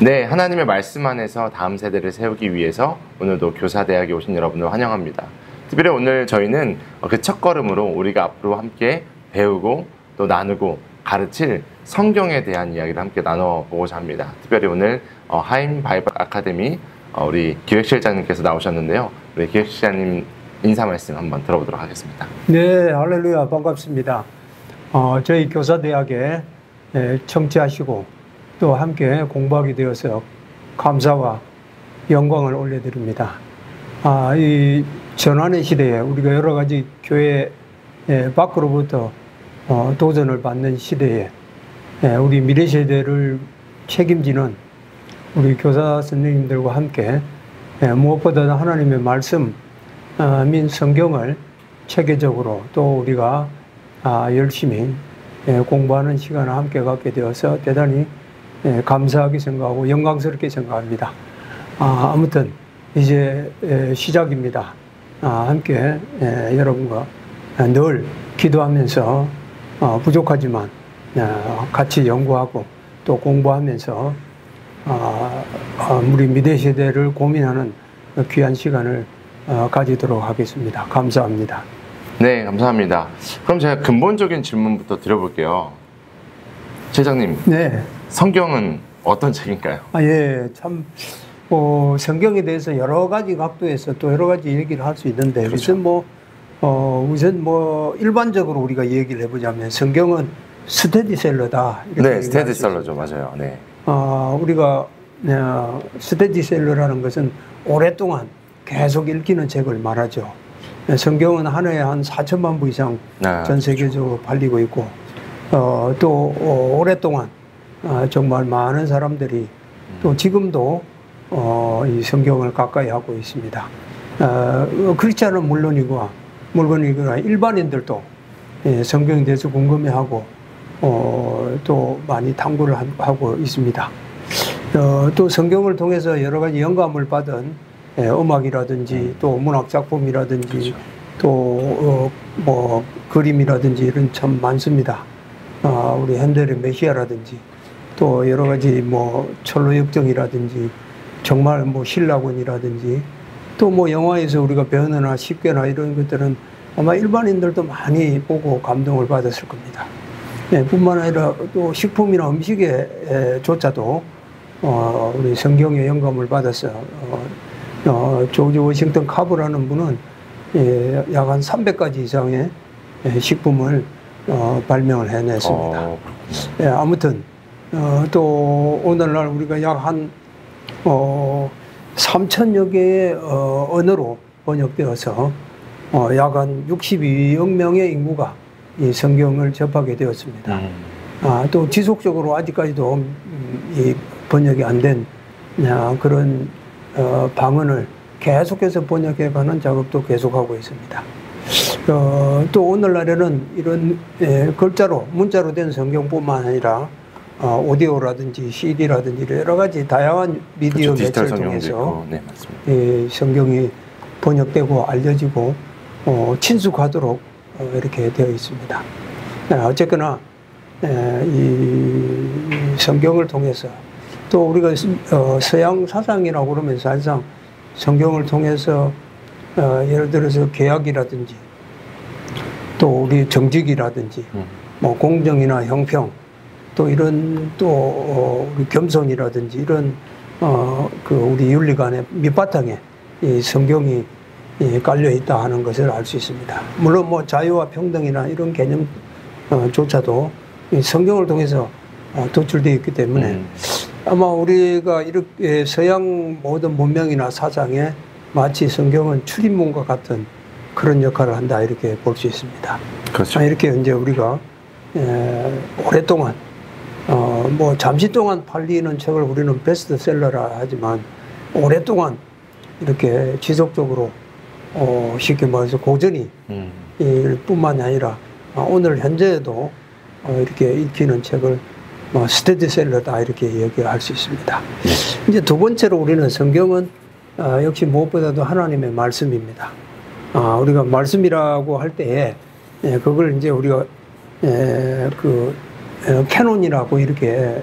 네, 하나님의 말씀 안에서 다음 세대를 세우기 위해서 오늘도 교사대학에 오신 여러분을 환영합니다. 특별히 오늘 저희는 그 첫걸음으로 우리가 앞으로 함께 배우고 또 나누고 가르칠 성경에 대한 이야기를 함께 나눠보고자 합니다. 특별히 오늘 하임 바이블 아카데미 우리 기획실장님께서 나오셨는데요. 우리 기획실장님 인사 말씀 한번 들어보도록 하겠습니다. 네, 할렐루야, 반갑습니다. 저희 교사대학에 청취하시고 또 함께 공부하게 되어서 감사와 영광을 올려드립니다. 이 전환의 시대에 우리가 여러 가지 교회 밖으로부터 도전을 받는 시대에 우리 미래 세대를 책임지는 우리 교사 선생님들과 함께 무엇보다도 하나님의 말씀 민 성경을 체계적으로 또 우리가 열심히 공부하는 시간을 함께 갖게 되어서 대단히 감사하게 생각하고 영광스럽게 생각합니다. 아무튼 이제 시작입니다. 함께 여러분과 늘 기도하면서 부족하지만 같이 연구하고 또 공부하면서 우리 미래 세대를 고민하는 귀한 시간을 가지도록 하겠습니다. 감사합니다. 네, 감사합니다. 그럼 제가 근본적인 질문부터 드려볼게요. 실장님, 네. 성경은 어떤 책인가요? 예, 참 성경에 대해서 여러 가지 각도에서 또 여러 가지 얘기를 할 수 있는데 그렇죠. 우선 일반적으로 우리가 얘기를 해보자면 성경은 스테디셀러다. 네, 스테디셀러죠, 맞아요. 네. 우리가 스테디셀러라는 것은 오랫동안 계속 읽히는 책을 말하죠. 성경은 한 해에 한 4천만 부 이상 전 세계적으로 팔리고 있고 또 오랫동안 정말 많은 사람들이 또 지금도 이 성경을 가까이 하고 있습니다. 크리스찬은 물론이고 일반인들도 성경에 대해서 궁금해하고 또 많이 탐구를 하고 있습니다. 또 성경을 통해서 여러 가지 영감을 받은 음악이라든지 또 문학 작품이라든지 그렇죠. 또 뭐 그림이라든지 이런 참 많습니다. 우리 핸델의 메시아라든지 또 여러 가지 뭐 철로역정이라든지 정말 뭐 신라곤이라든지 또 뭐 영화에서 우리가 배우나 십계나 이런 것들은 아마 일반인들도 많이 보고 감동을 받았을 겁니다. 뿐만 아니라 또 식품이나 음식에 조차도 우리 성경의 영감을 받아서 조지 워싱턴 카브라는 분은 약 한 300가지 이상의 식품을 발명을 해냈습니다. 아무튼 또 오늘날 우리가 약 한 3천여 개의 언어로 번역되어서 약 한 62억 명의 인구가 이 성경을 접하게 되었습니다. 또 지속적으로 아직까지도 이 번역이 안 된 그런 방언을 계속해서 번역해가는 작업도 계속하고 있습니다. 또 오늘날에는 이런 글자로 문자로 된 성경뿐만 아니라 오디오라든지 CD라든지 여러 가지 다양한 미디어 그렇죠, 매체를 통해서 네, 맞습니다. 성경이 번역되고 알려지고 친숙하도록 이렇게 되어 있습니다. 어쨌거나 이 성경을 통해서 또 우리가 서양 사상이라고 그러면 사실상 성경을 통해서 예를 들어서 계약이라든지 또 우리 정직이라든지 뭐 공정이나 형평 또 이런 또 우리 겸손이라든지 이런 그 우리 윤리관의 밑바탕에 이 성경이 깔려 있다 하는 것을 알 수 있습니다. 물론 뭐 자유와 평등이나 이런 개념조차도 이 성경을 통해서 도출되어 있기 때문에 아마 우리가 이렇게 서양 모든 문명이나 사상에 마치 성경은 출입문과 같은 그런 역할을 한다 이렇게 볼 수 있습니다. 그렇죠. 이렇게 이제 우리가 오랫동안 뭐 잠시 동안 팔리는 책을 우리는 베스트셀러라 하지만 오랫동안 이렇게 지속적으로 쉽게 말해서 고전이 뿐만이 아니라 오늘 현재에도 이렇게 읽히는 책을 스테디셀러다 이렇게 얘기할 수 있습니다. 이제 두 번째로 우리는 성경은 역시 무엇보다도 하나님의 말씀입니다. 우리가 말씀이라고 할 때에 그걸 이제 우리가 캐논이라고 이렇게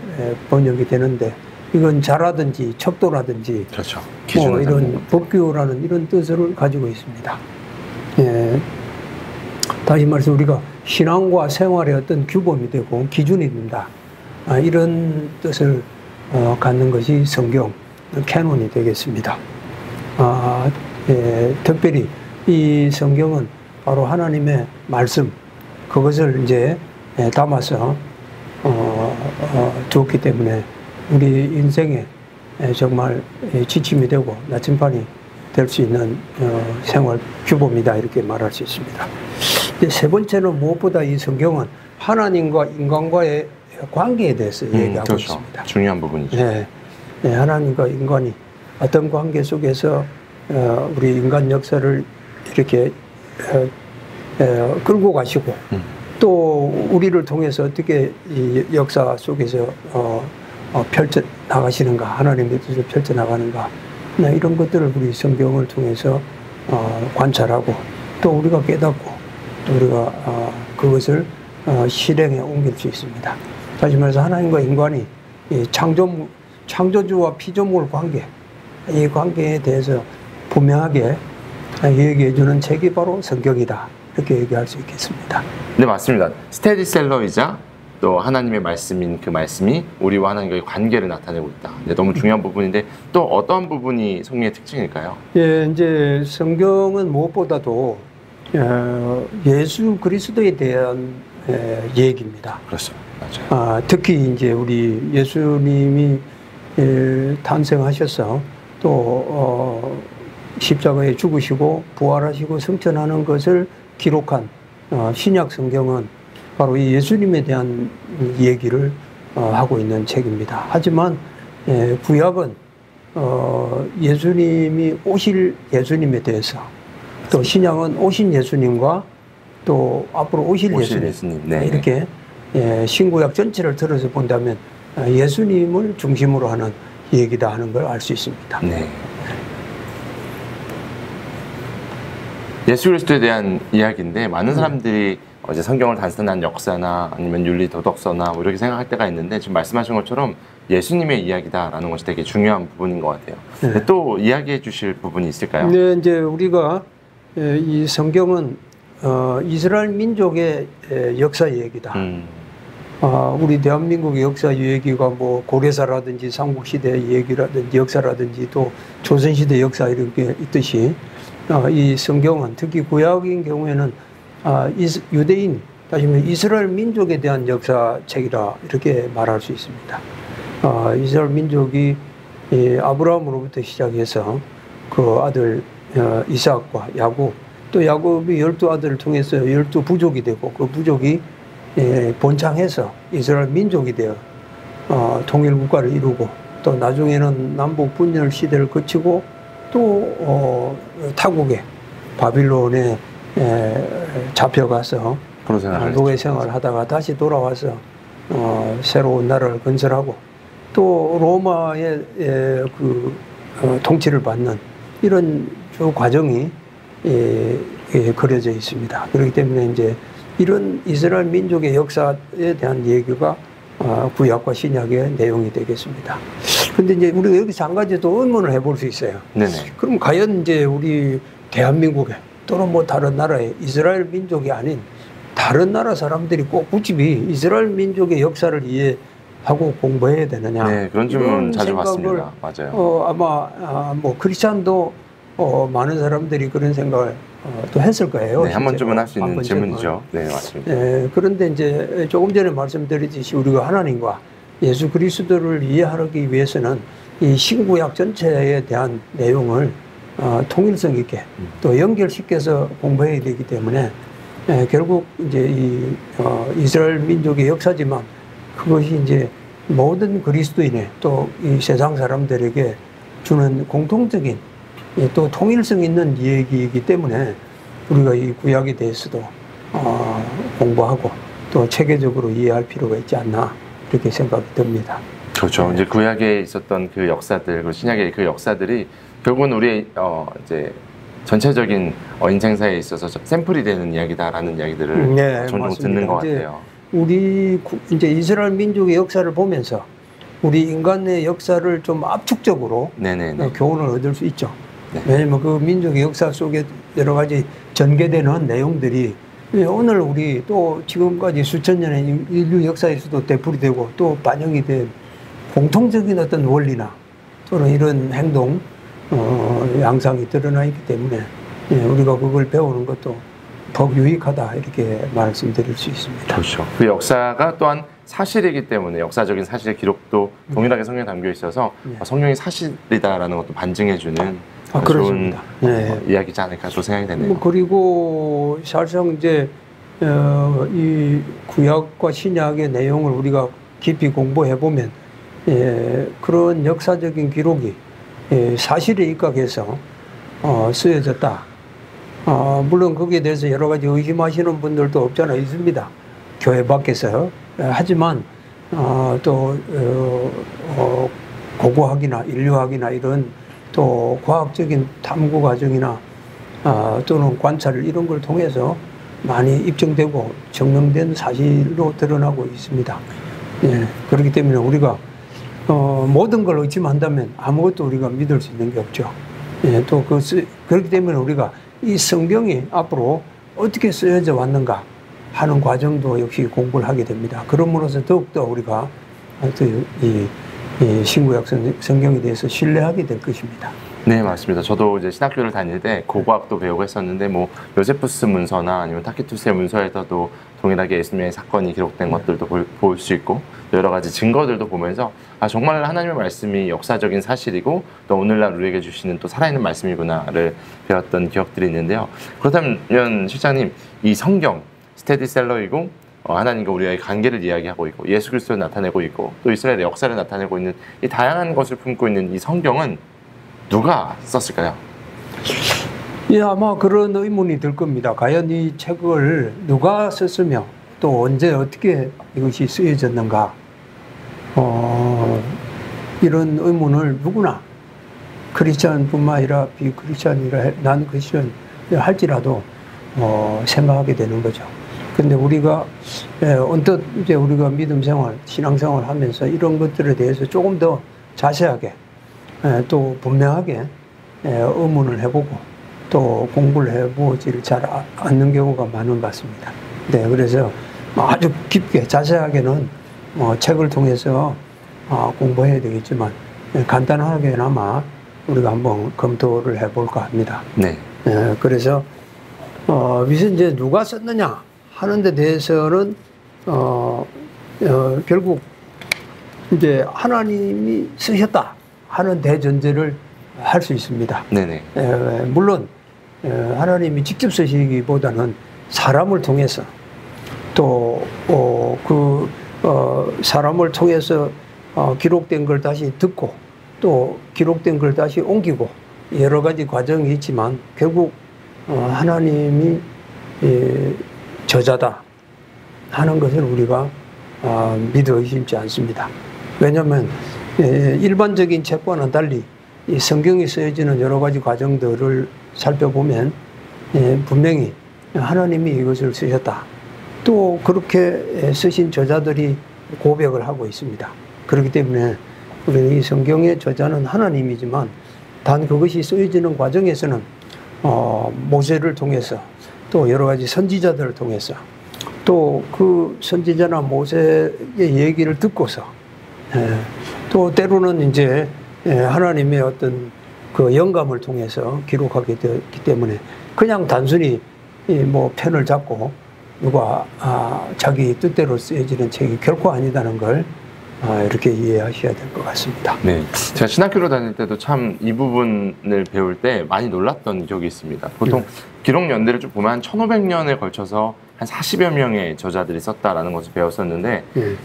번역이 되는데 이건 자라든지 척도라든지 그렇죠. 뭐 기준을 이런 담는 거. 법규라는 이런 뜻을 가지고 있습니다. 예. 다시 말해서 우리가 신앙과 생활의 어떤 규범이 되고 기준이 된다. 이런 뜻을 갖는 것이 성경 캐논이 되겠습니다. 예, 특별히 이 성경은 바로 하나님의 말씀, 그것을 이제 담아서 두었기 때문에 우리 인생에 정말 지침이 되고 나침반이 될 수 있는 생활 규범이다, 이렇게 말할 수 있습니다. 세 번째는 무엇보다 이 성경은 하나님과 인간과의 관계에 대해서 얘기하고 그렇죠. 있습니다. 중요한 부분이죠. 네. 네, 하나님과 인간이 어떤 관계 속에서 우리 인간 역사를 이렇게 끌고 가시고 또 우리를 통해서 어떻게 이 역사 속에서 펼쳐 나가시는가, 하나님의 뜻을 펼쳐 나가는가, 이런 것들을 우리 성경을 통해서 관찰하고 또 우리가 깨닫고 또 우리가 그것을 실행에 옮길 수 있습니다. 다시 말해서 하나님과 인간이 이 창조주와 피조물 관계, 이 관계에 대해서 분명하게 얘기해 주는 책이 바로 성경이다, 이렇게 얘기할 수 있겠습니다. 네, 맞습니다. 스테디셀러이자 또 하나님의 말씀인 그 말씀이 우리와 하나님과의 관계를 나타내고 있다. 네, 너무 중요한 부분인데 또 어떤 부분이 성경의 특징일까요? 예, 이제 성경은 무엇보다도 예수 그리스도에 대한 얘기입니다. 그렇습니다. 맞아요. 특히 이제 우리 예수님이 탄생하셔서 또 십자가에 죽으시고 부활하시고 승천하는 것을 기록한 신약 성경은 바로 이 예수님에 대한 얘기를 하고 있는 책입니다. 하지만 구약은 예수님이 오실 예수님에 대해서, 또 신약은 오신 예수님과 또 앞으로 오실 예수님, 네. 이렇게 신구약 전체를 들어서 본다면 예수님을 중심으로 하는 얘기다 하는 걸 알 수 있습니다. 네. 예수 그리스도에 대한 이야기인데 많은 사람들이 이제 성경을 단순한 역사나 아니면 윤리 도덕서나 뭐 이렇게 생각할 때가 있는데 지금 말씀하신 것처럼 예수님의 이야기다라는 것이 되게 중요한 부분인 것 같아요. 네. 또 이야기해 주실 부분이 있을까요? 네, 이제 우리가 이 성경은 이스라엘 민족의 역사 얘기다. 우리 대한민국의 역사 얘기가 뭐 고려사라든지 삼국시대 얘기라든지 역사라든지 또 조선시대 역사 이렇게 있듯이 이 성경은 특히 구약인 경우에는 유대인, 다시 말해 이스라엘 민족에 대한 역사책이라 이렇게 말할 수 있습니다. 이스라엘 민족이 아브라함으로부터 시작해서 그 아들 이삭과 야곱, 또 야곱이 12아들을 통해서 12부족이 되고 그 부족이 번창해서 이스라엘 민족이 되어 통일국가를 이루고 또 나중에는 남북 분열 시대를 거치고 또 타국에 바빌론에 잡혀가서 노예 생활을 하다가 다시 돌아와서 새로운 나라를 건설하고 또 로마의 통치를 받는 이런 주 과정이 그려져 있습니다. 그렇기 때문에 이제 이런 이스라엘 민족의 역사에 대한 얘기가 구약과 신약의 내용이 되겠습니다. 그런데 이제 우리가 여기서 한 가지 더 의문을 해볼 수 있어요. 네네. 그럼 과연 이제 우리 대한민국에 또는 뭐 다른 나라에 이스라엘 민족이 아닌 다른 나라 사람들이 꼭 굳이 이스라엘 민족의 역사를 이해하고 공부해야 되느냐? 네, 그런 질문 자주 받습니다. 맞아요. 아마 뭐 크리스찬도 많은 사람들이 그런 생각을 또 했을 거예요. 네, 한 번쯤은 할 수 있는 질문이죠. 네, 맞습니다. 네, 그런데 이제 조금 전에 말씀드렸듯이 우리가 하나님과 예수 그리스도를 이해하기 위해서는 이 신구약 전체에 대한 내용을 통일성 있게 또 연결시켜서 공부해야 되기 때문에 결국 이제 이스라엘 민족의 역사지만 그것이 이제 모든 그리스도인의 또 이 세상 사람들에게 주는 공통적인 또 통일성 있는 얘기이기 때문에 우리가 이 구약에 대해서도 공부하고 또 체계적으로 이해할 필요가 있지 않나 이렇게 생각이 듭니다. 그렇죠. 이제 구약에 있었던 그 역사들, 그리고 신약의 그 역사들이 결국은 우리의 이제 전체적인 인생사에 있어서 샘플이 되는 이야기다라는 이야기들을 네, 종종 맞습니다. 듣는 것 같아요. 우리 이제 이스라엘 민족의 역사를 보면서 우리 인간의 역사를 좀 압축적으로 네네네. 교훈을 얻을 수 있죠. 네. 왜냐면 그 민족의 역사 속에 여러 가지 전개되는 내용들이 오늘 우리 또 지금까지 수천 년의 인류 역사에서도 되풀이되고 또 반영이 된 공통적인 어떤 원리나 또는 이런 행동 양상이 드러나 있기 때문에 우리가 그걸 배우는 것도 더욱 유익하다 이렇게 말씀드릴 수 있습니다. 그렇죠. 그 역사가 또한 사실이기 때문에 역사적인 사실의 기록도 동일하게 성경에 담겨 있어서 성경이 사실이다라는 것도 반증해주는 좋은 그렇습니다. 이야기지 않을까 저 생각이 되네요. 그리고 사실상 이제 이 구약과 신약의 내용을 우리가 깊이 공부해 보면 그런 역사적인 기록이 사실에 입각해서 쓰여졌다. 물론 거기에 대해서 여러 가지 의심하시는 분들도 없잖아 있습니다. 교회 밖에서. 하지만 또 고고학이나 인류학이나 이런 또 과학적인 탐구 과정이나 또는 관찰 이런 걸 통해서 많이 입증되고 증명된 사실로 드러나고 있습니다. 그렇기 때문에 우리가 모든 걸 의심한다면 아무것도 우리가 믿을 수 있는 게 없죠. 또 그렇기 때문에 우리가 이 성경이 앞으로 어떻게 쓰여져 왔는가 하는 과정도 역시 공부를 하게 됩니다. 그럼으로써 더욱더 우리가 이 신구약 성경에 대해서 신뢰하게 될 것입니다. 네, 맞습니다. 저도 이제 신학교를 다닐 때 고고학도 배우고 했었는데 뭐 요세푸스 문서나 아니면 타키투스의 문서에서도 동일하게 예수님의 사건이 기록된 것들도 볼 수 있고 여러 가지 증거들도 보면서 정말 하나님의 말씀이 역사적인 사실이고 또 오늘날 우리에게 주시는 또 살아있는 말씀이구나를 배웠던 기억들이 있는데요. 그렇다면 실장님, 이 성경 스테디셀러이고 하나님과 우리의 관계를 이야기하고 있고 예수 그리스도를 나타내고 있고 또 이스라엘의 역사를 나타내고 있는 이 다양한 것을 품고 있는 이 성경은 누가 썼을까요? 아마 그런 의문이 들 겁니다. 과연 이 책을 누가 썼으며 또 언제 어떻게 이것이 쓰여졌는가 이런 의문을 누구나 크리스찬뿐만 아니라 비크리스찬이라 난 크리스찬 할지라도 생각하게 되는 거죠. 근데 우리가 언뜻 이제 우리가 믿음 생활, 신앙 생활 하면서 이런 것들에 대해서 조금 더 자세하게 또 분명하게 의문을 해보고 또 공부를 해보지를 잘 않는 경우가 많은 것 같습니다. 네, 그래서 아주 깊게 자세하게는 책을 통해서 공부해야 되겠지만 간단하게나마 우리가 한번 검토를 해볼까 합니다. 네. 그래서 위선 이제 누가 썼느냐 하는 데 대해서는 결국 이제 하나님이 쓰셨다 하는 대전제를 할 수 있습니다. 네네. 물론 하나님이 직접 쓰시기보다는 사람을 통해서 또 사람을 통해서 기록된 걸 다시 듣고 또 기록된 걸 다시 옮기고 여러 가지 과정이 있지만 결국 하나님이 저자다 하는 것을 우리가 믿어 의심치 않습니다. 왜냐하면 일반적인 책과는 달리 이 성경이 쓰여지는 여러 가지 과정들을 살펴보면 분명히 하나님이 이것을 쓰셨다. 또 그렇게 쓰신 저자들이 고백을 하고 있습니다. 그렇기 때문에 우리는 이 성경의 저자는 하나님이지만 단 그것이 쓰여지는 과정에서는 모세를 통해서 또 여러 가지 선지자들을 통해서 또 그 선지자나 모세의 얘기를 듣고서 또 때로는 이제 하나님의 어떤 그 영감을 통해서 기록하게 되었기 때문에 그냥 단순히 뭐 펜을 잡고 누가 자기 뜻대로 쓰여지는 책이 결코 아니다는 걸 이렇게 이해하셔야 될 것 같습니다. 네, 제가 신학교를 다닐 때도 참 이 부분을 배울 때 많이 놀랐던 기억이 있습니다. 보통 기록 연대를 좀 보면 한 1500년에 걸쳐서 한 40여 명의 저자들이 썼다라는 것을 배웠었는데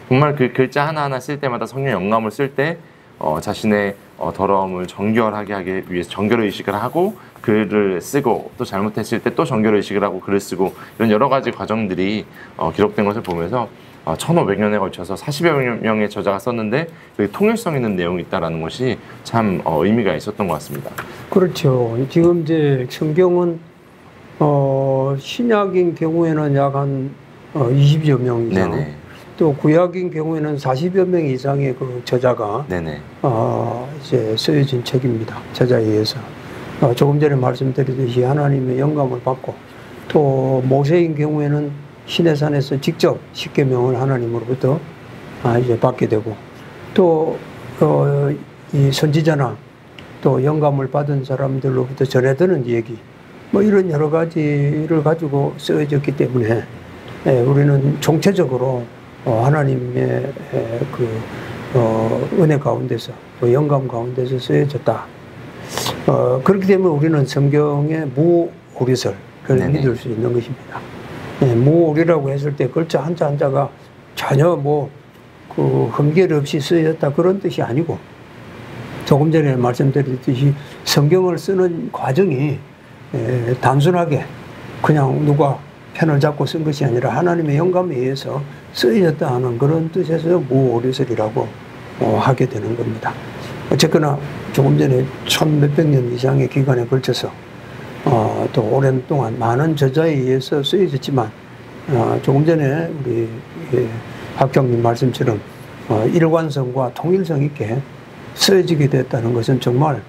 정말 그 글자 하나하나 쓸 때마다 성령 영감을 쓸 때 자신의 더러움을 정결하게 하기 위해서 정결의식을 하고 글을 쓰고 또 잘못했을 때 또 정결의식을 하고 글을 쓰고 이런 여러 가지 과정들이 기록된 것을 보면서 1500년에 걸쳐서 40여 명의 저자가 썼는데 통일성 있는 내용이 있다는 것이 참 의미가 있었던 것 같습니다. 그렇죠. 지금 이제 성경은 신약인 경우에는 약 한 20여 명 이상, 네네. 또 구약인 경우에는 40여 명 이상의 그 저자가 네네. 이제 쓰여진 책입니다. 저자에 의해서. 조금 전에 말씀드렸듯이 하나님의 영감을 받고, 또 모세인 경우에는 시내산에서 직접 십계명을 하나님으로부터 이제 받게 되고, 또 이 선지자나 또 영감을 받은 사람들로부터 전해 듣는 얘기, 뭐 이런 여러 가지를 가지고 쓰여졌기 때문에 우리는 총체적으로 하나님의 그 은혜 가운데서, 그 영감 가운데서 쓰여졌다. 그렇기 때문에 우리는 성경의 무오리설을 믿을 수 있는 것입니다. 무오리라고 했을 때 글자 한자 한자가 전혀 그 흠결 없이 쓰여졌다 그런 뜻이 아니고, 조금 전에 말씀드렸듯이 성경을 쓰는 과정이 단순하게 그냥 누가 편을 잡고 쓴 것이 아니라 하나님의 영감에 의해서 쓰여졌다 하는 그런 뜻에서 무오리설이라고 하게 되는 겁니다. 어쨌거나 조금 전에 1000몇백 년 이상의 기간에 걸쳐서 또 오랜 동안 많은 저자에 의해서 쓰여졌지만, 조금 전에 우리 학장님 말씀처럼 일관성과 통일성 있게 쓰여지게 됐다는 것은 정말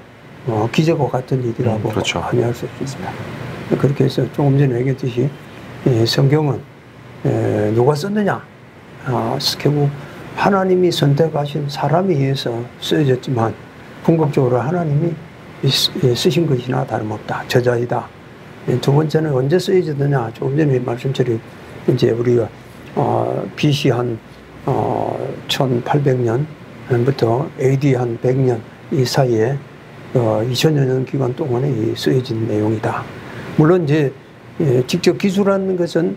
기적과 같은 일이라고 그렇죠. 항의할 수 있습니다. 그렇게 해서 조금 전에 얘기했듯이 성경은 누가 썼느냐? 결국 하나님이 선택하신 사람에 의해서 쓰여졌지만 궁극적으로 하나님이 쓰신 것이나 다름없다. 저자이다. 두 번째는 언제 쓰여졌느냐? 조금 전에 말씀처럼 이제 우리가 BC 한 1800년부터 AD 한 100년 이 사이에 2000여 년 기간 동안에 쓰여진 내용이다. 물론 이제 직접 기술하는 것은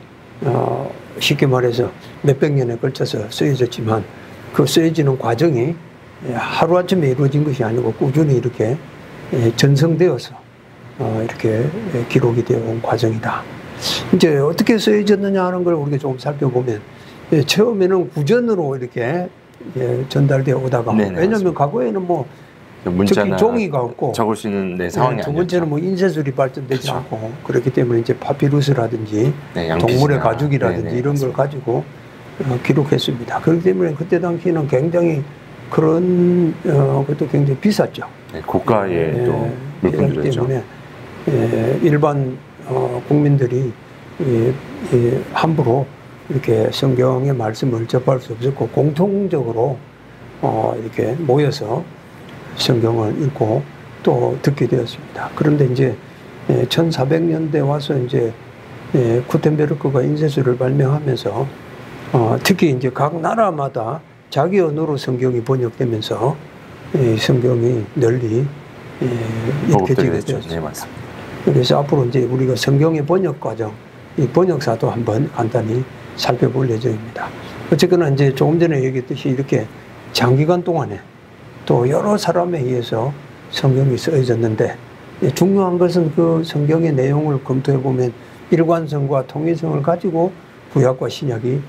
쉽게 말해서 몇백 년에 걸쳐서 쓰여졌지만, 그 쓰여지는 과정이 하루아침에 이루어진 것이 아니고 꾸준히 이렇게 전성되어서 이렇게 기록이 되어 온 과정이다. 이제 어떻게 쓰여졌느냐 하는 걸 우리가 조금 살펴보면, 처음에는 구전으로 이렇게 전달되어 오다가, 왜냐하면 과거에는 문자나 종이가 없고 적을 수 있는 상황이 아니었죠. 두 번째는 인쇄술이 발전되지 그렇죠. 않고, 그렇기 때문에 이제 파피루스라든지 동물의 가죽이라든지 이런 걸 가지고 기록했습니다. 그렇기 때문에 그때 당시에는 굉장히 그런 것도 굉장히 비쌌죠. 고가의 또 물품들이었죠. 때문에 일반 국민들이 함부로 이렇게 성경의 말씀을 접할 수 없었고, 공통적으로 이렇게 모여서 성경을 읽고 또 듣게 되었습니다. 그런데 이제 1400년대 와서 이제 구텐베르크가 인쇄술을 발명하면서 특히 이제 각 나라마다 자기 언어로 성경이 번역되면서 성경이 널리 읽혀지게 되었습니다. 네, 맞습니다. 그래서 앞으로 이제 우리가 성경의 번역 과정, 이 번역사도 한번 간단히 살펴볼 예정입니다. 어쨌거나 이제 조금 전에 얘기했듯이 이렇게 장기간 동안에 또 여러 사람에 의해서 성경이 쓰여졌는데, 중요한 것은 그 성경의 내용을 검토해 보면 일관성과 통일성을 가지고 구약과 신약이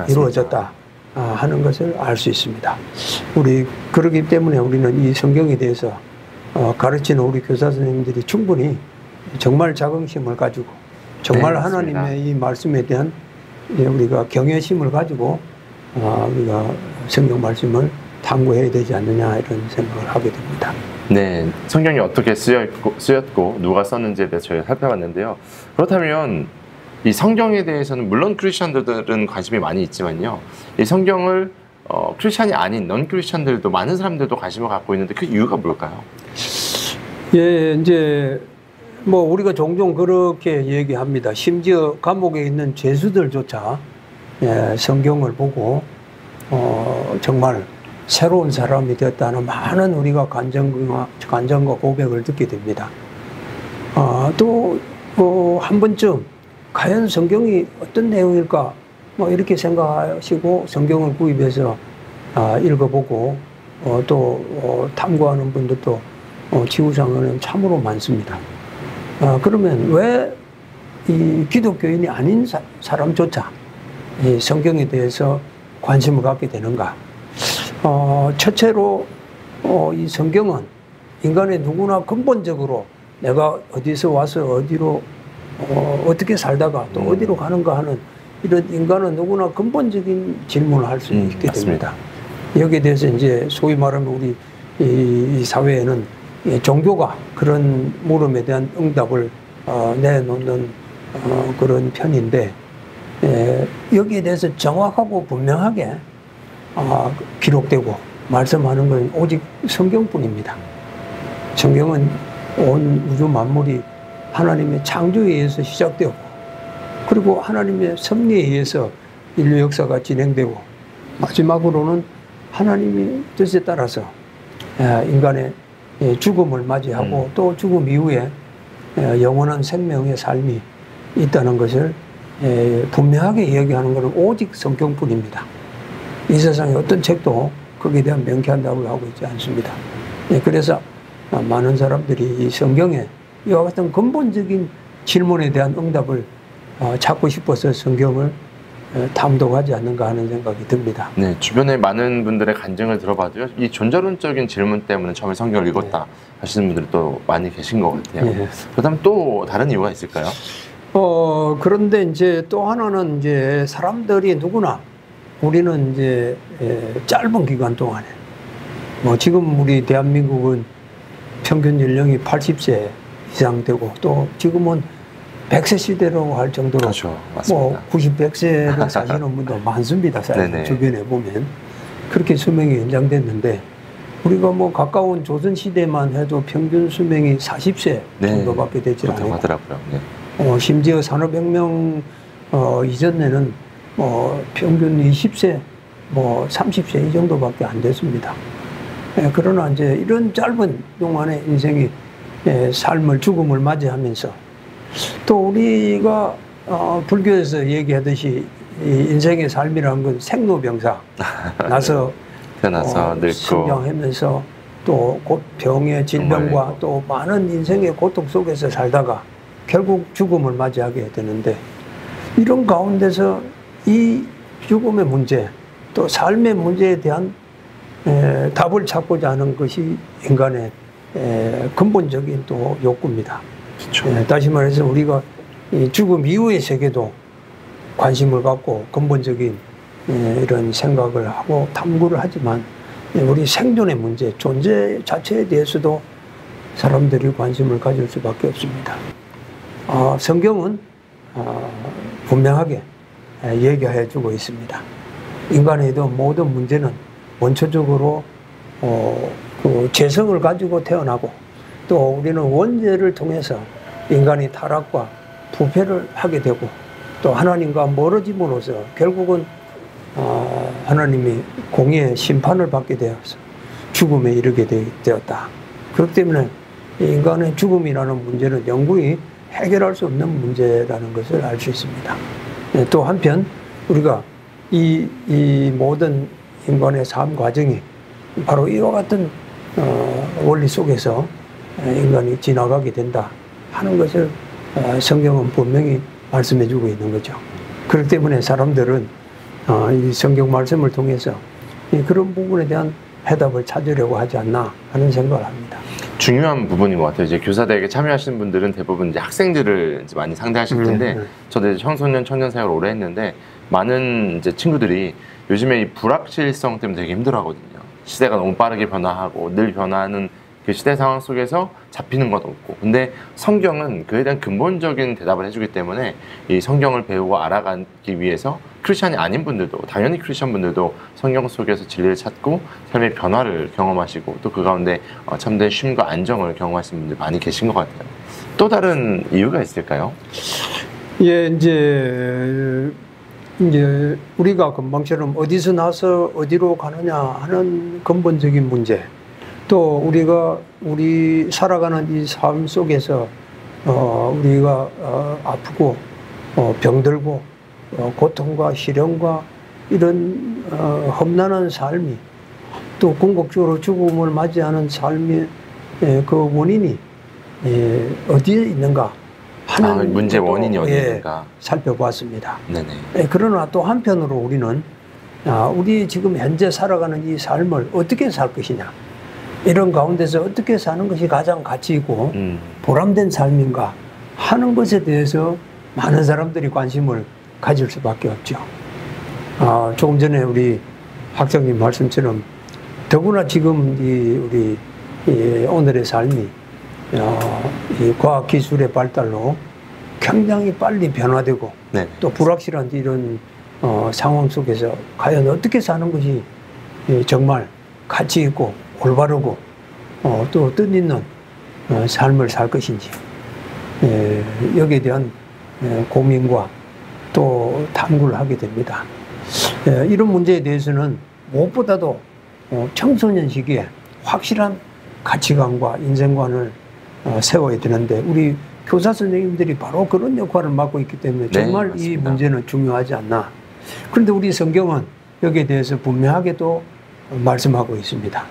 이루어졌다 하는 것을 알 수 있습니다. 그렇기 때문에 우리는 이 성경에 대해서 가르치는 우리 교사 선생님들이 충분히 정말 자긍심을 가지고, 정말 하나님의 이 말씀에 대한 우리가 경외심을 가지고 우리가 성경 말씀을 탐구해야 되지 않느냐, 이런 생각을 하게 됩니다. 네, 성경이 어떻게 쓰였고 누가 썼는지에 대해서 저희가 살펴봤는데요. 그렇다면 이 성경에 대해서는 물론 크리스천들은 관심이 많이 있지만요, 이 성경을 크리스천이 아닌 넌 크리스천들도, 많은 사람들도 관심을 갖고 있는데 그 이유가 뭘까요? 이제 우리가 종종 그렇게 얘기합니다. 심지어 감옥에 있는 죄수들조차 성경을 보고 정말 새로운 사람이 되었다는 많은 우리가 간증과 고백을 듣게 됩니다. 또 한 번쯤 과연 성경이 어떤 내용일까 이렇게 생각하시고 성경을 구입해서 읽어보고 또 탐구하는 분들도 지구상에는 참으로 많습니다. 그러면 왜 이 기독교인이 아닌 사람조차 이 성경에 대해서 관심을 갖게 되는가? 첫째로 이 성경은 인간의 누구나 근본적으로 내가 어디서 와서 어디로 어떻게 살다가 또 어디로 가는가 하는 이런 인간은 누구나 근본적인 질문을 할 수 있게 맞습니다. 됩니다. 여기에 대해서 이제 소위 말하면 우리 이 사회에는 종교가 그런 물음에 대한 응답을 내놓는 그런 편인데, 여기에 대해서 정확하고 분명하게 기록되고 말씀하는 건 오직 성경뿐입니다. 성경은 온 우주 만물이 하나님의 창조에 의해서 시작되었고, 그리고 하나님의 섭리에 의해서 인류 역사가 진행되고, 마지막으로는 하나님의 뜻에 따라서 인간의 죽음을 맞이하고 또 죽음 이후에 영원한 생명의 삶이 있다는 것을 분명하게 이야기하는 것은 오직 성경뿐입니다. 이 세상에 어떤 책도 거기에 대한 명쾌한 답을 하고 있지 않습니다. 그래서 많은 사람들이 이 성경에 이와 같은 근본적인 질문에 대한 응답을 찾고 싶어서 성경을 탐독하지 않는가 하는 생각이 듭니다. 네, 주변에 많은 분들의 간증을 들어봐도요, 이 존재론적인 질문 때문에 처음에 성경을 읽었다 하시는 분들이 또 많이 계신 것 같아요. 그다음 또 다른 이유가 있을까요? 그런데 이제 또 하나는 이제 사람들이 누구나 우리는 이제 짧은 기간 동안에 지금 우리 대한민국은 평균 연령이 80세 이상 되고, 또 지금은 100세 시대라고 할 정도로 그렇죠. 맞습니다. 90, 100세를 사시는 분도 많습니다. 사실 주변에 보면 그렇게 수명이 연장됐는데, 우리가 가까운 조선 시대만 해도 평균 수명이 40세 정도밖에 되지 않고, 하더라고요. 심지어 산업혁명 이전에는 평균 20세, 30세 이 정도밖에 안 됐습니다. 그러나 이제 이런 짧은 동안의 인생이 삶을, 죽음을 맞이하면서, 또 우리가 불교에서 얘기하듯이 이 인생의 삶이라는 건 생로병사, 나서 태어나서 늙고 성장하면서 또 곧 병의 질병과 또 많은 인생의 고통 속에서 살다가 결국 죽음을 맞이하게 되는데, 이런 가운데서 이 죽음의 문제, 또 삶의 문제에 대한 답을 찾고자 하는 것이 인간의 근본적인 또 욕구입니다. 그렇죠. 다시 말해서 우리가 이 죽음 이후의 세계도 관심을 갖고 근본적인 이런 생각을 하고 탐구를 하지만, 우리 생존의 문제, 존재 자체에 대해서도 사람들이 관심을 가질 수밖에 없습니다. 성경은 분명하게 얘기해 주고 있습니다. 인간의 모든 문제는 원초적으로 그 재성을 가지고 태어나고, 또 우리는 원죄를 통해서 인간이 타락과 부패를 하게 되고, 또 하나님과 멀어짐으로써 결국은 하나님이 공의의 심판을 받게 되어서 죽음에 이르게 되었다. 그렇기 때문에 인간의 죽음이라는 문제는 영구히 해결할 수 없는 문제라는 것을 알 수 있습니다. 또 한편 우리가 이 모든 인간의 삶 과정이 바로 이와 같은 원리 속에서 인간이 지나가게 된다 하는 것을 성경은 분명히 말씀해 주고 있는 거죠. 그렇기 때문에 사람들은 이 성경 말씀을 통해서 그런 부분에 대한 해답을 찾으려고 하지 않나 하는 생각을 합니다. 중요한 부분인 것 같아요. 이제 교사대학에 참여하시는 분들은 대부분 이제 학생들을 이제 많이 상대하실 텐데, 저도 이제 청소년, 청년 사역을 오래 했는데, 많은 이제 친구들이 요즘에 이 불확실성 때문에 되게 힘들어하거든요. 시대가 너무 빠르게 변화하고 늘 변화하는 그 시대 상황 속에서 잡히는 것 없고, 근데 성경은 그에 대한 근본적인 대답을 해주기 때문에 이 성경을 배우고 알아가기 위해서 크리스찬이 아닌 분들도, 당연히 크리스찬 분들도 성경 속에서 진리를 찾고 삶의 변화를 경험하시고, 또 그 가운데 참된 쉼과 안정을 경험하시는 분들 많이 계신 것 같아요. 또 다른 이유가 있을까요? 예, 이제 우리가 금방처럼 어디서 나서 어디로 가느냐 하는 근본적인 문제, 또 우리 살아가는 이 삶 속에서 우리가 아프고 병들고 고통과 시련과 이런 험난한 삶이, 또 궁극적으로 죽음을 맞이하는 삶의 그 원인이 어디에 있는가 하는 문제 원인이 어디 있는가 살펴보았습니다. 네네. 그러나 또 한편으로 우리는 우리 지금 현재 살아가는 이 삶을 어떻게 살 것이냐, 이런 가운데서 어떻게 사는 것이 가장 가치 있고 보람된 삶인가 하는 것에 대해서 많은 사람들이 관심을 가질 수밖에 없죠. 조금 전에 우리 학장님 말씀처럼 더구나 지금 우리 오늘의 삶이 이 과학 기술의 발달로 굉장히 빨리 변화되고 네. 또 불확실한 이런 상황 속에서 과연 어떻게 사는 것이 정말 가치 있고 올바르고 또 뜻있는 삶을 살 것인지 여기에 대한 고민과 또 탐구를 하게 됩니다. 이런 문제에 대해서는 무엇보다도 청소년 시기에 확실한 가치관과 인생관을 세워야 되는데 우리 교사 선생님들이 바로 그런 역할을 맡고 있기 때문에 정말 네, 이 문제는 중요하지 않나. 그런데 우리 성경은 여기에 대해서 분명하게도 말씀하고 있습니다.